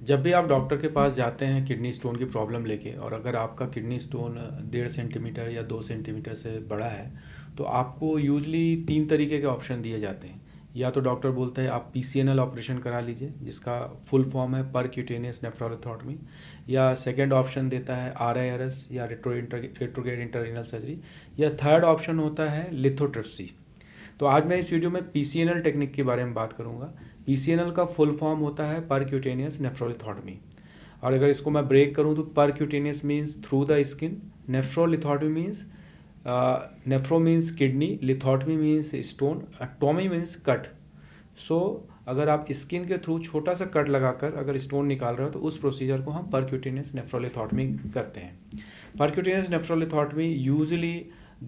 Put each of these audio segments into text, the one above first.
जब भी आप डॉक्टर के पास जाते हैं किडनी स्टोन की प्रॉब्लम लेके, और अगर आपका किडनी स्टोन 1.5 सेंटीमीटर या 2 सेंटीमीटर से बड़ा है, तो आपको यूजली 3 तरीके के ऑप्शन दिए जाते हैं। या तो डॉक्टर बोलते हैं आप पीसीएनएल ऑपरेशन करा लीजिए, जिसका फुल फॉर्म है परक्यूटेनियस नेफ्रोलिथोटमी। या सेकंड ऑप्शन देता है आरआईआरएस या रेट्रोग्रेड इंटररेनल सर्जरी। या थर्ड ऑप्शन होता है लिथोट्रिप्सी। तो आज मैं इस वीडियो में पीसीएनएल टेक्निक के बारे में बात करूंगा। पीसीएनएल का फुल फॉर्म होता है परक्यूटेनियस नेफ्रोलिथोटमी। और अगर इसको मैं ब्रेक करूं तो percutaneous means through the skin, nephrolithotomy means nephro means kidney, lithotomy means stone, tomy means cut. So अगर आप स्किन के थ्रू छोटा सा कट लगाकर अगर स्टोन निकाल रहे हो तो उस प्रोसीजर को हम परक्यूटेनियस नेफ्रोलिथोटमी करते हैं। परक्यूटेनियस नेफ्रोलिथोटमी यूजली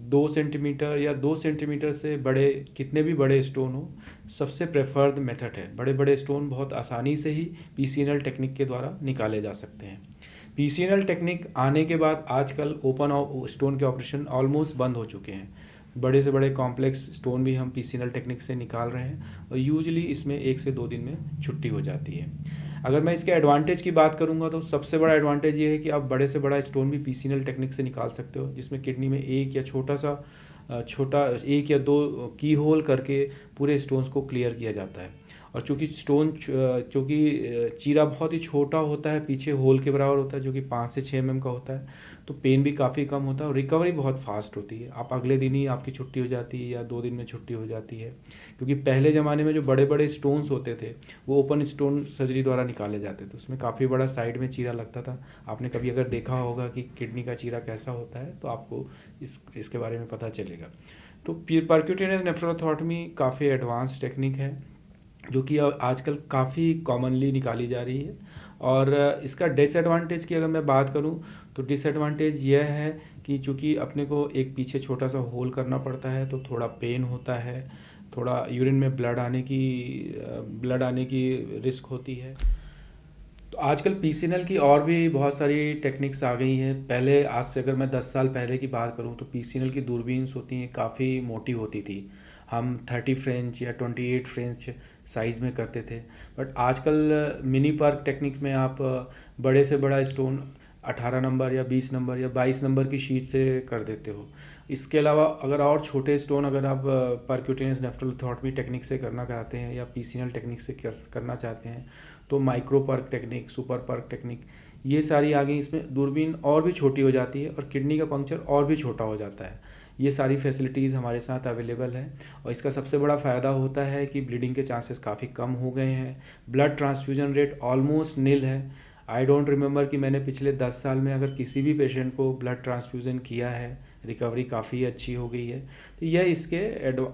2 सेंटीमीटर या 2 सेंटीमीटर से बड़े, कितने भी बड़े स्टोन हो, सबसे प्रेफर्ड मेथड है। बड़े बड़े स्टोन बहुत आसानी से ही पीसीएनएल टेक्निक के द्वारा निकाले जा सकते हैं। पीसीएनएल टेक्निक आने के बाद आजकल ओपन स्टोन के ऑपरेशन ऑलमोस्ट बंद हो चुके हैं। बड़े से बड़े कॉम्प्लेक्स स्टोन भी हम पीसीएनएल टेक्निक से निकाल रहे हैं और यूजुअली इसमें 1 से 2 दिन में छुट्टी हो जाती है। अगर मैं इसके एडवांटेज की बात करूंगा तो सबसे बड़ा एडवांटेज ये है कि आप बड़े से बड़ा स्टोन भी पीसीएनएल टेक्निक से निकाल सकते हो, जिसमें किडनी में एक या छोटा 1 या 2 की होल करके पूरे स्टोन्स को क्लियर किया जाता है। और चूँकि चीरा बहुत ही छोटा होता है, पीछे होल के बराबर होता है, जो कि 5 से 6 mm का होता है, तो पेन भी काफ़ी कम होता है और रिकवरी बहुत फास्ट होती है। आप अगले दिन ही आपकी छुट्टी हो जाती है या 2 दिन में छुट्टी हो जाती है। क्योंकि पहले ज़माने में जो बड़े बड़े स्टोन्स होते थे वो ओपन स्टोन सर्जरी द्वारा निकाले जाते थे, उसमें काफ़ी बड़ा साइड में चीरा लगता था। आपने कभी अगर देखा होगा कि किडनी का चीरा कैसा होता है तो आपको इसके बारे में पता चलेगा। तो परक्यूटेनियस नेफ्रोथोटमी काफ़ी एडवांस टेक्निक है जो कि आजकल काफ़ी कॉमनली निकाली जा रही है। और इसका डिसएडवांटेज की अगर मैं बात करूं तो डिसएडवांटेज यह है कि चूँकि अपने को एक पीछे छोटा सा होल करना पड़ता है तो थोड़ा पेन होता है, थोड़ा यूरिन में ब्लड आने की रिस्क होती है। तो आजकल पीसीएनएल की और भी बहुत सारी टेक्निक्स आ गई हैं। पहले, आज से अगर मैं 10 साल पहले की बात करूं तो पीसीएनएल की दूरबीन्स होती हैं, काफ़ी मोटी होती थी। हम 30 फ्रेंच या 28 फ्रेंच साइज़ में करते थे। बट आजकल मिनी पर्क टेक्निक में आप बड़े से बड़ा स्टोन 18 नंबर या 20 नंबर या 22 नंबर की शीट से कर देते हो। इसके अलावा अगर और छोटे स्टोन अगर आप परक्यूटेनियस नेफ्रोलिथोटमी टेक्निक से करना चाहते हैं या पीसीएनएल टेक्निक से करना चाहते हैं तो micro perk technique, super perk technique, ये सारी आ गई। इसमें दूरबीन और भी छोटी हो जाती है और किडनी का पंक्चर और भी छोटा हो जाता है। ये सारी फैसिलिटीज़ हमारे साथ अवेलेबल है और इसका सबसे बड़ा फ़ायदा होता है कि ब्लीडिंग के चांसेस काफ़ी कम हो गए हैं। ब्लड ट्रांसफ्यूजन रेट ऑलमोस्ट निल है। आई डोंट रिमेंबर कि मैंने पिछले 10 साल में अगर किसी भी पेशेंट को ब्लड ट्रांसफ्यूज़न किया है, रिकवरी काफ़ी अच्छी हो गई है। तो यह इसके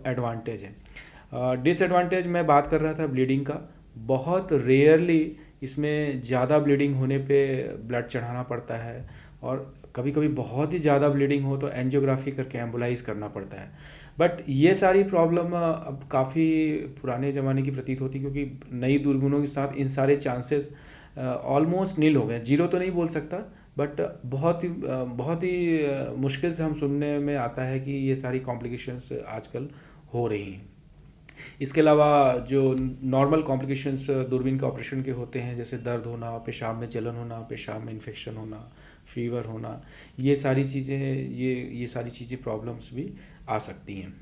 एडवांटेज है। डिसएडवांटेज मैं बात कर रहा था ब्लीडिंग का। बहुत रेयरली इसमें ज़्यादा ब्लीडिंग होने पे ब्लड चढ़ाना पड़ता है और कभी कभी बहुत ही ज़्यादा ब्लीडिंग हो तो एंजियोग्राफी करके एम्बुलाइज करना पड़ता है। बट ये सारी प्रॉब्लम अब काफ़ी पुराने ज़माने की प्रतीत होती, क्योंकि नई दूरबीनों के साथ इन सारे चांसेस ऑलमोस्ट नील हो गए। जीरो तो नहीं बोल सकता, बट बहुत ही मुश्किल से हम सुनने में आता है कि ये सारी कॉम्प्लिकेशंस आजकल हो रही हैं। इसके अलावा जो नॉर्मल कॉम्प्लिकेशंस दूरबीन के ऑपरेशन के होते हैं, जैसे दर्द होना, पेशाब में जलन होना, पेशाब में इन्फेक्शन होना, फीवर होना, ये सारी चीज़ें प्रॉब्लम्स भी आ सकती हैं।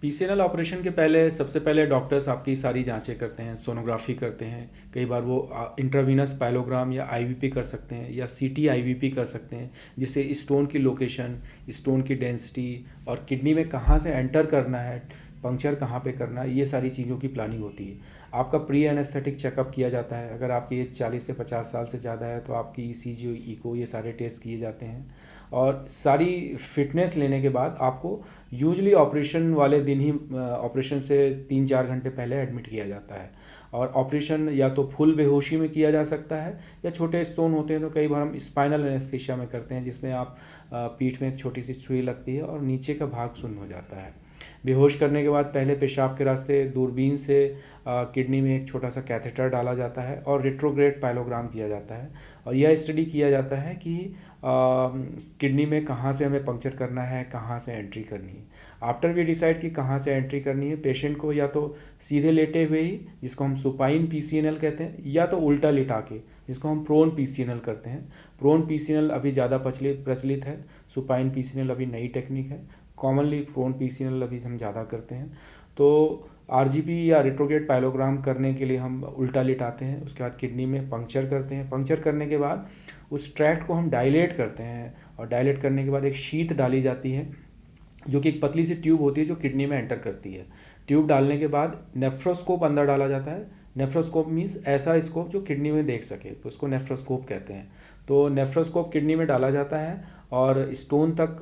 पीसीएनएल ऑपरेशन के पहले सबसे पहले डॉक्टर्स आपकी सारी जांचें करते हैं, सोनोग्राफी करते हैं। कई बार वो इंट्रावीनस पाइलोग्राम या आईवीपी कर सकते हैं या सीटी आईवीपी कर सकते हैं, जिससे स्टोन की लोकेशन, स्टोन की डेंसिटी और किडनी में कहाँ से एंटर करना है, पंक्चर कहाँ पे करना है, ये सारी चीज़ों की प्लानिंग होती है। आपका प्री एनेस्थेटिक चेकअप किया जाता है। अगर आपकी एज 40 से 50 साल से ज़्यादा है तो आपकी ईसीजी, इको, ये सारे टेस्ट किए जाते हैं। और सारी फिटनेस लेने के बाद आपको यूजली ऑपरेशन वाले दिन ही ऑपरेशन से 3-4 घंटे पहले एडमिट किया जाता है। और ऑपरेशन या तो फुल बेहोशी में किया जा सकता है या छोटे स्टोन होते हैं तो कई बार हम स्पाइनल एनेस्थीसिया में करते हैं, जिसमें आप पीठ में एक छोटी सी सुई लगती है और नीचे का भाग सुन्न हो जाता है। बेहोश करने के बाद पहले पेशाब के रास्ते दूरबीन से किडनी में एक छोटा सा कैथेटर डाला जाता है और रेट्रोग्रेड पाइलोग्राम किया जाता है। और यह स्टडी किया जाता है कि किडनी में कहाँ से हमें पंक्चर करना है, कहाँ से एंट्री करनी है। आफ्टर वी डिसाइड कि कहाँ से एंट्री करनी है, पेशेंट को या तो सीधे लेटे हुए ही, जिसको हम सुपाइन पीसीएनएल कहते हैं, या तो उल्टा लिटा के, जिसको हम प्रोन पीसीएनएल करते हैं। प्रोन पीसीएनएल अभी ज़्यादा प्रचलित है, सुपाइन पीसीएनएल अभी नई टेक्निक है। कॉमनली प्रोन पीसीएनएल अभी हम ज़्यादा करते हैं। तो आरजीपी या रेट्रोग्रेड पाइलोग्राम करने के लिए हम उल्टा लिटाते हैं, उसके बाद किडनी में पंक्चर करते हैं। पंक्चर करने के बाद उस ट्रैक्ट को हम डायलेट करते हैं, और डायलेट करने के बाद एक शीट डाली जाती है, जो कि एक पतली सी ट्यूब होती है जो किडनी में एंटर करती है। ट्यूब डालने के बाद नेफ्रोस्कोप अंदर डाला जाता है। नेफ्रोस्कोप मीन्स ऐसा स्कोप जो किडनी में देख सके, तो उसको नेफ्रोस्कोप कहते हैं। तो नेफ्रोस्कोप किडनी में डाला जाता है और स्टोन तक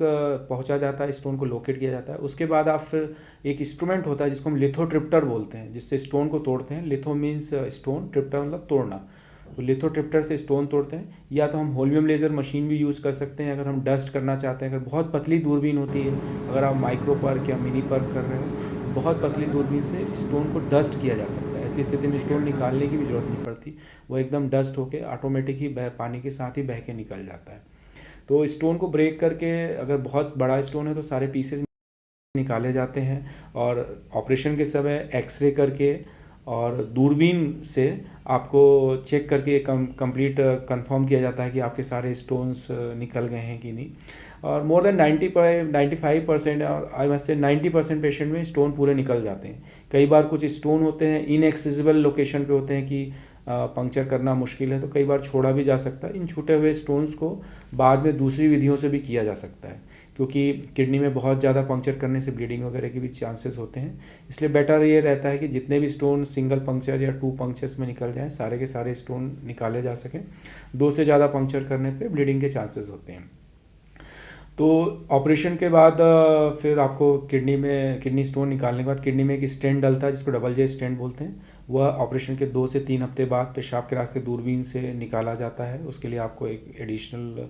पहुंचा जाता है, स्टोन को लोकेट किया जाता है। उसके बाद आप फिर एक इंस्ट्रूमेंट होता है जिसको हम लिथोट्रिप्टर बोलते हैं, जिससे स्टोन को तोड़ते हैं। लिथो मीन्स स्टोन, ट्रिप्टर मतलब तोड़ना। तो लिथोट्रिप्टर से स्टोन तोड़ते हैं, या तो हम होल्वियम लेज़र मशीन भी यूज़ कर सकते हैं अगर हम डस्ट करना चाहते हैं। अगर बहुत पतली दूरबीन होती है, अगर आप माइक्रो पर्क या मिनी पर्क कर रहे हो, बहुत पतली दूरबीन से स्टोन को डस्ट किया जा सकता है। ऐसी स्थिति में स्टोन निकालने की भी जरूरत नहीं पड़ती, वो एकदम डस्ट होकर ऑटोमेटिक ही पानी के साथ ही बह के निकल जाता है। तो स्टोन को ब्रेक करके, अगर बहुत बड़ा स्टोन है तो सारे पीसेज निकाले जाते हैं, और ऑपरेशन के समय एक्सरे करके और दूरबीन से आपको चेक करके कंप्लीट कंफर्म किया जाता है कि आपके सारे स्टोन्स निकल गए हैं कि नहीं। और मोर देन 95% और आई मस्ट से 90% पेशेंट में स्टोन पूरे निकल जाते हैं। कई बार कुछ स्टोन होते हैं इनएक्सेसिबल लोकेशन पे होते हैं कि पंक्चर करना मुश्किल है, तो कई बार छोड़ा भी जा सकता है। इन छूटे हुए स्टोन्स को बाद में दूसरी विधियों से भी किया जा सकता है, क्योंकि किडनी में बहुत ज़्यादा पंक्चर करने से ब्लीडिंग वगैरह के भी चांसेस होते हैं। इसलिए बेटर ये रहता है कि जितने भी स्टोन सिंगल पंक्चर या 2 पंक्चर्स में निकल जाएं, सारे के सारे स्टोन निकाले जा सकें। 2 से ज़्यादा पंक्चर करने पे ब्लीडिंग के चांसेस होते हैं। तो ऑपरेशन के बाद फिर आपको किडनी स्टोन निकालने के बाद किडनी में एक स्टेंट डलता है, जिसको डबल जे स्टेंट बोलते हैं। वह ऑपरेशन के 2 से 3 हफ्ते बाद पेशाब के रास्ते दूरबीन से निकाला जाता है। उसके लिए आपको एक एडिशनल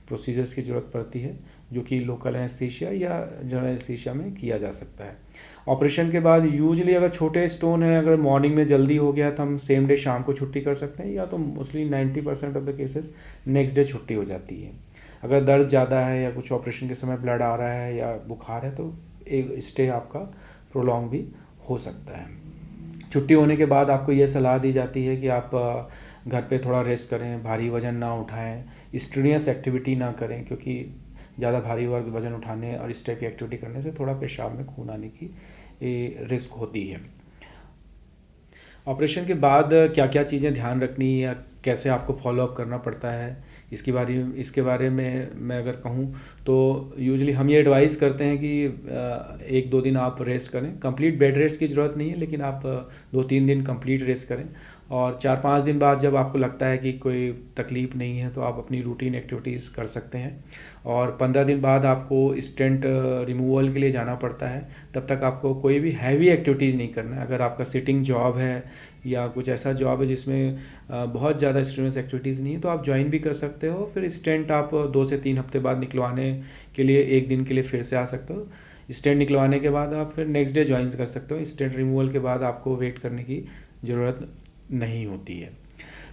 प्रोसीजर्स की ज़रूरत पड़ती है, जो कि लोकल एनेस्थीसिया या जनरल एनेस्थीसिया में किया जा सकता है। ऑपरेशन के बाद यूजुअली अगर छोटे स्टोन है, अगर मॉर्निंग में जल्दी हो गया तो हम सेम डे शाम को छुट्टी कर सकते हैं, या तो mostly 90% of the cases next day छुट्टी हो जाती है। अगर दर्द ज़्यादा है या कुछ ऑपरेशन के समय ब्लड आ रहा है या बुखार है, तो एक स्टे आपका प्रोलॉन्ग भी हो सकता है। छुट्टी होने के बाद आपको यह सलाह दी जाती है कि आप घर पे थोड़ा रेस्ट करें, भारी वजन ना उठाएं, स्ट्रीनियस एक्टिविटी ना करें, क्योंकि ज़्यादा भारी वजन उठाने और इस टाइप की एक्टिविटी करने से थोड़ा पेशाब में खून आने की रिस्क होती है। ऑपरेशन के बाद क्या क्या चीज़ें ध्यान रखनी है या कैसे आपको फॉलोअप करना पड़ता है, इसके बारे में मैं अगर कहूँ तो यूजुअली हम ये एडवाइस करते हैं कि 1-2 दिन आप रेस्ट करें। कंप्लीट बेड रेस्ट की ज़रूरत नहीं है, लेकिन आप 2-3 दिन कंप्लीट रेस्ट करें। और 4-5 दिन बाद जब आपको लगता है कि कोई तकलीफ़ नहीं है, तो आप अपनी रूटीन एक्टिविटीज़ कर सकते हैं। और 15 दिन बाद आपको स्टेंट रिमूवल के लिए जाना पड़ता है। तब तक आपको कोई भी हैवी एक्टिविटीज़ नहीं करना है। अगर आपका सिटिंग जॉब है या कुछ ऐसा जॉब है जिसमें बहुत ज़्यादा स्ट्रेस एक्टिविटीज़ नहीं है, तो आप ज्वाइन भी कर सकते हो। फिर स्टेंट आप 2 से 3 हफ्ते बाद निकलवाने के लिए 1 दिन के लिए फिर से आ सकते हो। स्टेंट निकलवाने के बाद आप फिर नेक्स्ट डे ज्वाइन कर सकते हो। स्टेंट रिमूवल के बाद आपको वेट करने की ज़रूरत नहीं होती है।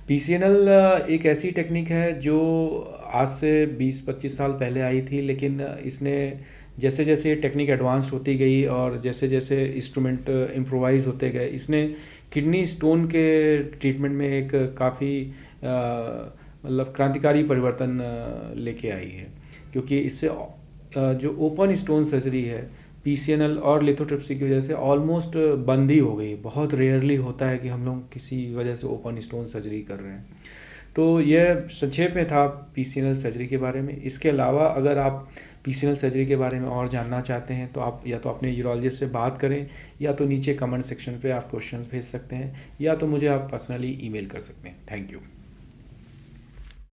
पीसीएनएल एक ऐसी टेक्निक है जो आज से 20-25 साल पहले आई थी, लेकिन इसने जैसे जैसे ये टेक्निक एडवांस होती गई और जैसे जैसे इंस्ट्रूमेंट इम्प्रोवाइज होते गए, इसने किडनी स्टोन के ट्रीटमेंट में एक काफ़ी मतलब क्रांतिकारी परिवर्तन लेके आई है। क्योंकि इससे जो ओपन स्टोन सर्जरी है पीसीएनएल और लिथोट्रिप्सी की वजह से ऑलमोस्ट बंद ही हो गई। बहुत रेयरली होता है कि हम लोग किसी वजह से ओपन स्टोन सर्जरी कर रहे हैं। तो यह संक्षेप में था पीसीएनएल सर्जरी के बारे में। इसके अलावा अगर आप पीसीएनएल सर्जरी के बारे में और जानना चाहते हैं तो आप या तो अपने यूरोलॉजिस्ट से बात करें, या तो नीचे कमेंट सेक्शन पे आप क्वेश्चंस भेज सकते हैं, या तो मुझे आप पर्सनली ईमेल कर सकते हैं। Thank you.